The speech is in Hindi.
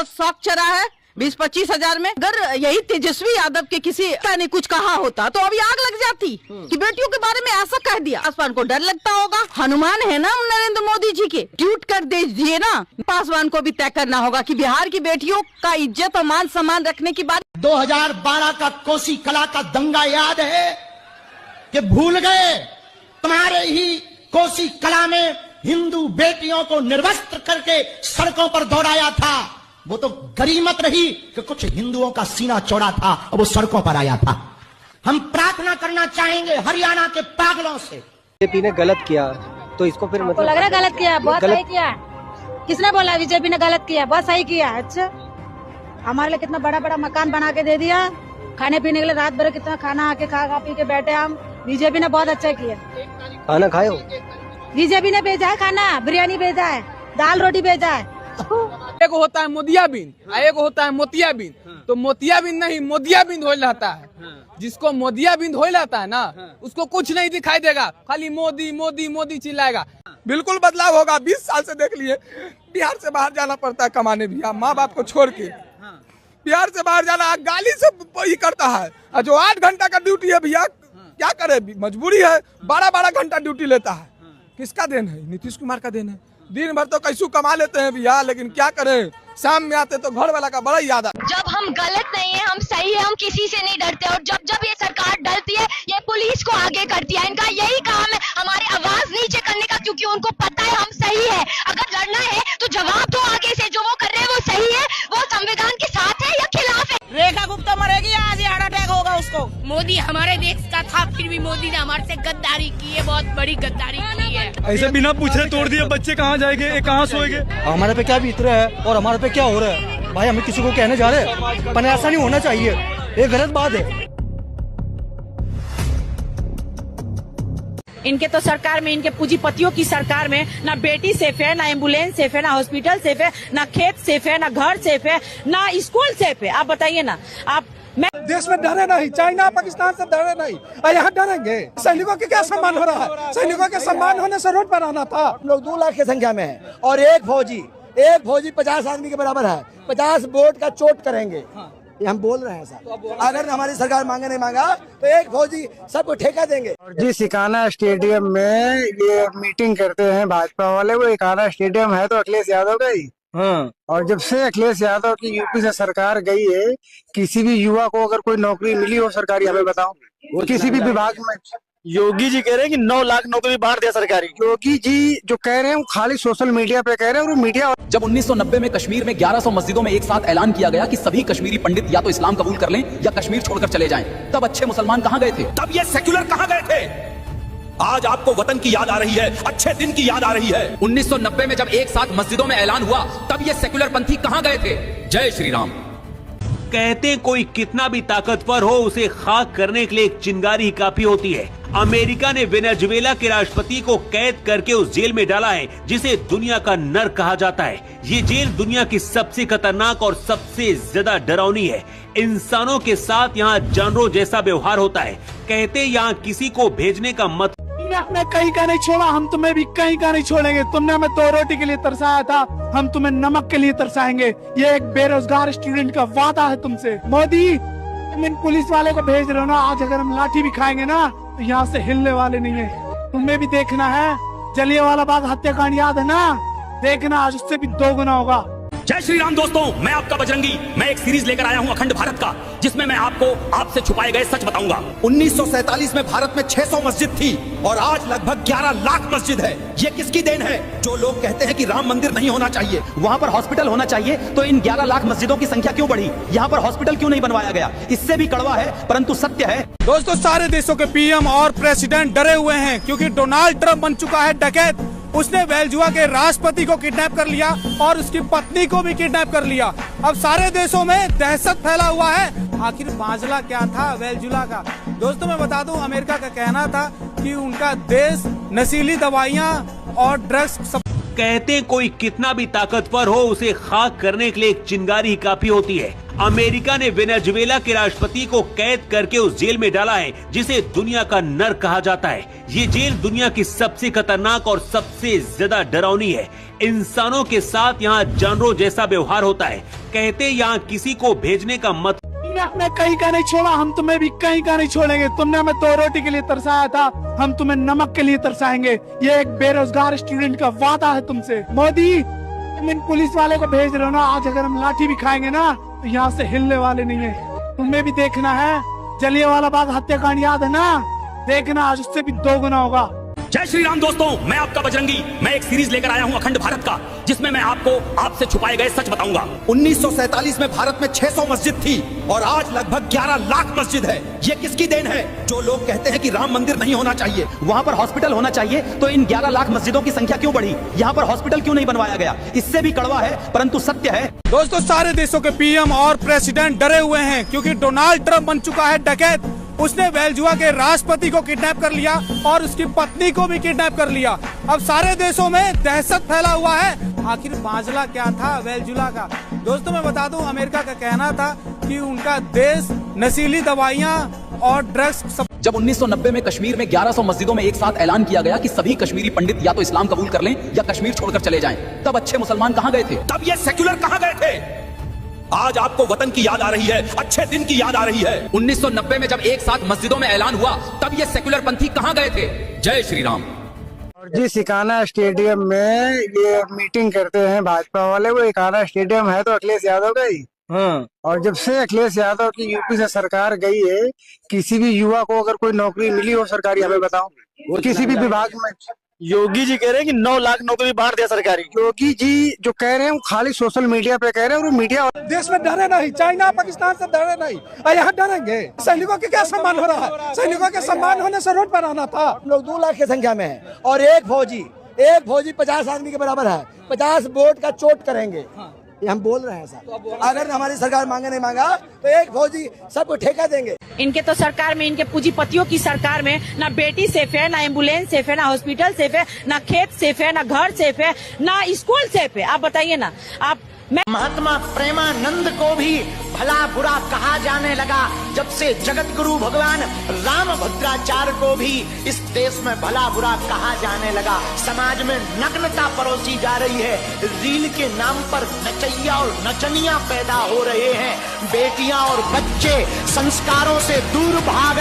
बहुत शौक चढ़ा है 20-25 हजार में। अगर यही तेजस्वी यादव के किसी ने कुछ कहा होता तो अभी आग लग जाती कि बेटियों के बारे में ऐसा कह दिया। पासवान को डर लगता होगा, हनुमान है ना नरेंद्र मोदी जी के, ट्वीट कर दे दिए ना। पासवान को भी तय करना होगा कि बिहार की बेटियों का इज्जत और मान सम्मान रखने की बात। 2012 का कोसी कला का दंगा याद है कि भूल गए? तुम्हारे ही कोसी कला में हिंदू बेटियों को निर्वस्त्र करके सड़कों पर दौड़ाया था। वो तो गरीमत रही कि कुछ हिंदुओं का सीना चौड़ा था और वो सड़कों पर आया था। हम प्रार्थना करना चाहेंगे हरियाणा के पागलों से। बीजेपी ने गलत किया तो इसको फिर मतलब लग रहा है गलत किया, बहुत सही किया। किसने बोला बीजेपी ने गलत किया? बहुत सही किया। अच्छा, हमारे लिए कितना बड़ा बड़ा मकान बना के दे दिया, खाने पीने के लिए रात भर कितना खाना आके खा पी के बैठे हम। बीजेपी ने बहुत अच्छा किया। खाना खाए हो? बीजेपी ने भेजा है खाना, बिरयानी भेजा है, दाल रोटी भेजा है। एक होता है मोदियाबिन, एक होता है मोतियाबिन। तो मोतियाबिन नहीं मोदियाबिन हो जाता है। जिसको मोदियाबिन हो जाता है ना, उसको कुछ नहीं दिखाई देगा, खाली मोदी मोदी मोदी चिल्लाएगा। बिल्कुल बदलाव होगा। 20 साल से देख लिए बिहार से बाहर जाना पड़ता है कमाने भी, माँ बाप को छोड़ के बिहार से बाहर जाना गाली से ही करता है। और जो 8 घंटा का ड्यूटी है भैया, क्या करे, मजबूरी है। 12-12 घंटा ड्यूटी लेता है। किसका देन है? नीतीश कुमार का देन है। दिन भर तो कैसू कमा लेते हैं भैया, लेकिन क्या करें, शाम में आते तो घर वाला का बड़ा याद आता। जब हम गलत नहीं है, हम सही है, हम किसी से नहीं डरते। और जब जब ये सरकार डरती है, ये पुलिस को आगे करती है। इनका यही काम है हमारी आवाज नीचे करने का, क्योंकि उनको पता है हम सही है। अगर लड़ना है तो जवाब दो आगे से, जो वो कर रहे हैं वो सही है, वो संविधान के साथ है या खिलाफ है। रेखा गुप्ता मरेगी, आज हार्ट अटैक होगा उसको। मोदी हमारे देश का था, फिर भी मोदी ने हमारे से गद्दारी की है, बहुत बड़ी गद्दारी की है। ऐसे बिना पूछे तोड़ दिए, बच्चे कहाँ जाएंगे, कहाँ सोएंगे? हमारे पे क्या बीत रहा है और हमारे पे क्या हो रहा है भाई, हमें किसी को कहने जा रहे हैं, पर ऐसा नहीं होना चाहिए, ये गलत बात है। इनके तो सरकार में, इनके पूंजीपतियों की सरकार में ना बेटी सेफ है, ना एम्बुलेंस सेफ है, ना हॉस्पिटल सेफ है, ना खेत सेफ है, ना घर सेफ है, ना स्कूल सेफ है। आप बताइए ना। आप देश में डरे नहीं, चाइना पाकिस्तान से डरे नहीं, और यहाँ डरेंगे? सैनिकों के क्या सम्मान हो रहा है? सैनिकों के सम्मान होने से रोड पर आना था। हम लोग 2 लाख की संख्या में है और एक फौजी 50 आदमी के बराबर है। 50 वोट का चोट करेंगे, ये हम बोल रहे हैं सर। अगर हमारी सरकार मांगे नहीं मांगा तो एक फौजी सबको ठेका देंगे। और जी सिकाना स्टेडियम में ये मीटिंग करते हैं भाजपा वाले, वो सिकाना स्टेडियम है तो अखिलेश यादव का ही। और जब से अखिलेश यादव की यूपी से सरकार गई है, किसी भी युवा को अगर कोई नौकरी मिली हो सरकारी, हमें बताओ, किसी भी विभाग में। योगी जी कह रहे हैं कि 9 लाख नौकरी बांट दिया सरकारी। योगी जी जो कह रहे हैं वो खाली सोशल मीडिया पे कह रहे हैं, और मीडिया। जब 1990 में कश्मीर में 1100 मस्जिदों में एक साथ ऐलान किया गया कि सभी कश्मीरी पंडित या तो इस्लाम कबूल कर लें या कश्मीर छोड़कर चले जाएं, तब अच्छे मुसलमान कहां गए थे? तब ये सेक्युलर कहां गए थे? आज आपको वतन की याद आ रही है, अच्छे दिन की याद आ रही है। 1990 में जब एक साथ मस्जिदों में ऐलान हुआ, तब ये सेक्युलर पंथी कहां गए थे? जय श्री राम। कहते कोई कितना भी ताकतवर हो, उसे खाक करने के लिए एक चिंगारी ही काफी होती है। अमेरिका ने वेनेजुएला के राष्ट्रपति को कैद करके उस जेल में डाला है जिसे दुनिया का नर्क कहा जाता है। ये जेल दुनिया की सबसे खतरनाक और सबसे ज्यादा डरावनी है। इंसानों के साथ यहाँ जानवरों जैसा व्यवहार होता है। कहते यहाँ किसी को भेजने का मत। हमने कहीं का नहीं छोड़ा, हम तुम्हें भी कहीं का नहीं छोड़ेंगे। तुमने हमें 2 रोटी के लिए तरसाया था, हम तुम्हें नमक के लिए तरसाएंगे। ये एक बेरोजगार स्टूडेंट का वादा है तुमसे। मोदी, तुम इन पुलिस वाले को भेज रहे हो ना, आज अगर हम लाठी भी खाएंगे ना तो यहाँ से हिलने वाले नहीं है। तुम्हें भी देखना है, जलियांवाला बाग हत्याकांड याद है ना, देखना आज उससे भी 2 गुना होगा। जय श्री राम दोस्तों, मैं आपका बजरंगी। मैं एक सीरीज लेकर आया हूं अखंड भारत का, जिसमें मैं आपको आपसे छुपाए गए सच बताऊंगा। 1947 में भारत में 600 मस्जिद थी और आज लगभग 11 लाख मस्जिद है। ये किसकी देन है? जो लोग कहते हैं कि राम मंदिर नहीं होना चाहिए, वहां पर हॉस्पिटल होना चाहिए, तो इन 11 लाख मस्जिदों की संख्या क्यों बढ़ी? यहाँ पर हॉस्पिटल क्यों नहीं बनवाया गया? इससे भी कड़वा है परंतु सत्य है। दोस्तों, सारे देशों के पीएम और प्रेसिडेंट डरे हुए हैं क्योंकि डोनाल्ड ट्रंप बन चुका है डकैत। उसने वेनेजुएला के राष्ट्रपति को किडनैप कर लिया और उसकी पत्नी को भी किडनैप कर लिया। अब सारे देशों में दहशत फैला हुआ है। आखिर माजरा क्या था वेनेजुएला का? दोस्तों, मैं बता दूं, अमेरिका का कहना था कि उनका देश नशीली दवाइयां और ड्रग्स सब। कहते कोई कितना भी ताकतवर हो, उसे खाक करने के लिए एक चिंगारी ही काफी होती है। अमेरिका ने वेनेजुएला के राष्ट्रपति को कैद करके उस जेल में डाला है जिसे दुनिया का नर्क कहा जाता है। ये जेल दुनिया की सबसे खतरनाक और सबसे ज्यादा डरावनी है। इंसानों के साथ यहाँ जानवरों जैसा व्यवहार होता है। कहते यहाँ किसी को भेजने का मत तुमने हमें कहीं का नहीं छोड़ा, हम तुम्हें भी कहीं का नहीं छोड़ेंगे। तुमने हमें 2 रोटी के लिए तरसाया था, हम तुम्हें नमक के लिए तरसाएंगे। ये एक बेरोजगार स्टूडेंट का वादा है तुमसे। मोदी, तुम इन पुलिस वाले को भेज रहे हो ना, आज अगर हम लाठी भी खाएंगे ना तो यहाँ से हिलने वाले नहीं है। तुम्हें भी देखना है, जलियांवाला बाग हत्याकांड याद है ना, देखना आज उससे भी 2 गुना होगा। जय श्री राम दोस्तों, मैं आपका बजरंगी। मैं एक सीरीज लेकर आया हूं अखंड भारत का, जिसमें मैं आपको आपसे छुपाए गए सच बताऊंगा। 1947 में भारत में 600 मस्जिद थी और आज लगभग 11 लाख मस्जिद है। ये किसकी देन है? जो लोग कहते हैं कि राम मंदिर नहीं होना चाहिए, वहाँ पर हॉस्पिटल होना चाहिए, तो इन 11 लाख मस्जिदों की संख्या क्यों बढ़ी? यहाँ पर हॉस्पिटल क्यों नहीं बनवाया गया? इससे भी कड़वा है परंतु सत्य है। दोस्तों, सारे देशों के पीएम और प्रेसिडेंट डरे हुए हैं क्योंकि डोनाल्ड ट्रंप बन चुका है डकैत। उसने वेनेजुएला के राष्ट्रपति को किडनैप कर लिया और उसकी पत्नी को भी किडनैप कर लिया। अब सारे देशों में दहशत फैला हुआ है। आखिर माजरा क्या था वेनेजुएला का? दोस्तों, मैं बता दूं, अमेरिका का कहना था कि उनका देश नशीली दवाइयां और ड्रग्स सब। जब 1990 में कश्मीर में 1100 मस्जिदों में एक साथ ऐलान किया गया कि सभी कश्मीरी पंडित या तो इस्लाम कबूल कर लें या कश्मीर छोड़कर चले जाएं, तब अच्छे मुसलमान कहाँ गए थे? तब ये सेक्युलर कहाँ गए थे? आज आपको वतन की याद आ रही है, अच्छे दिन की याद आ रही है। 1990 में जब एक साथ मस्जिदों में ऐलान हुआ, तब ये सेक्युलर पंथी कहाँ गए थे? जय श्री राम। और जिस इकाना स्टेडियम में ये मीटिंग करते हैं भाजपा वाले, वो इकाना स्टेडियम है तो अखिलेश यादव का ही। और जब से अखिलेश यादव की यूपी से सरकार गई है, किसी भी युवा को अगर कोई नौकरी मिली हो सरकारी, हमें बताओ, किसी भी विभाग में। योगी जी कह रहे हैं कि 9 लाख नौकरी बांट दिया सरकारी। योगी जी जो कह रहे हैं वो खाली सोशल मीडिया पे कह रहे हैं, और मीडिया देश में डरे नहीं, चाइना पाकिस्तान से डरे नहीं, और यहाँ डरेंगे। सैनिकों के क्या सम्मान हो रहा है? सैनिकों के सम्मान होने से रोड पर आना था। हम लोग 2 लाख की संख्या में है और एक फौजी 50 आदमी के बराबर है। 50 वोट का चोट करेंगे, ये हम बोल रहे हैं सर। अगर हमारी सरकार मांगे नहीं मांगा तो एक फौजी सबको ठेका देंगे। इनके तो सरकार में, इनके पूंजीपतियों की सरकार में ना बेटी सेफ है, ना एम्बुलेंस सेफ है, ना हॉस्पिटल सेफ है, ना खेत सेफ है, ना घर सेफ है, ना स्कूल सेफ है। आप बताइए ना। आप महात्मा प्रेमानंद को भी भला बुरा कहा जाने लगा, जब से जगत गुरु भगवान राम भद्राचार्य को भी इस देश में भला बुरा कहा जाने लगा। समाज में नग्नता परोसी जा रही है। रील के नाम पर नचैया और नचनिया पैदा हो रहे हैं। बेटियां और बच्चे संस्कारों से दूर भाग